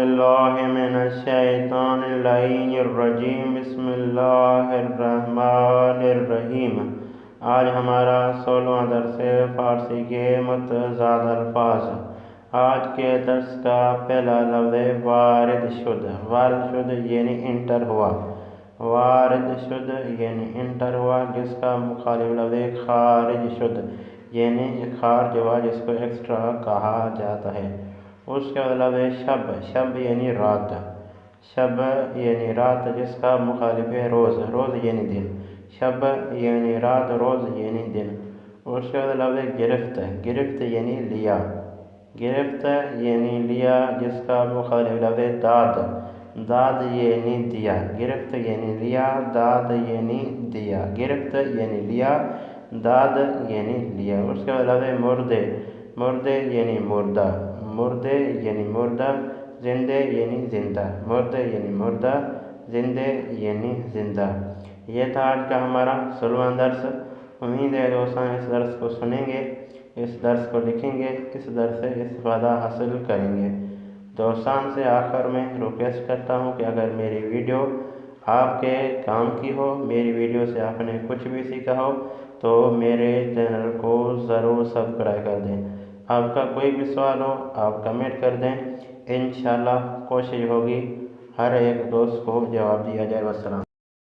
باللہ من الشیطان اللعین الرجیم بسم اللہ الرحمن الرحیم۔ آج ہمارا 16واں درس فارسی کے متضاد الفاظ۔ آج کے درس کا پہلا لفظ وارد شد۔ وارد شد یعنی انٹر ہوا، وارد شد یعنی انٹر ہوا، جس کا مخالف لفظ خارج شد یعنی خارج ہوا، جس کو ایکسٹرا کہا جاتا ہے۔ اس کے لفظ شب، شب یعنی رات، شب یعنی رات، جس کا مخالف ہے روز، روز یعنی دن، شب یعنی رات، روز یعنی دن۔ اس کے لفظ گرفت، گرفت یعنی لیا، گرفت یعنی لیا، جس کا مخالف لفظ داد، داد یعنی دیا، گرفت یعنی لیا، داد یعنی دیا، گرفت یعنی لیا، داد یعنی لیا۔ اس کے لفظ مردے، مردے یعنی مردہ، مردے یعنی مردہ، زندے یعنی زندہ، مردے یعنی مردہ، زندے یعنی زندہ۔ یہ تھا آج کا ہمارا 16واں درس۔ امید ہے دوستان اس درس کو سنیں گے، اس درس کو لکھیں گے، اس درس سے استفادہ حاصل کریں گے۔ دوستان سے آخر میں ریکویسٹ کرتا ہوں کہ اگر میری ویڈیو آپ کے کام کی ہو، میری ویڈیو سے آپ نے کچھ بھی سیکھا ہو، تو میرے چینل کو ضرور سبسکرائب کر دیں۔ آپ کا کوئی بھی سوال ہو آپ کمنٹ کر دیں، انشاءاللہ کوشش ہوگی ہر ایک دوست کو جواب دیا جائے۔ والسلام۔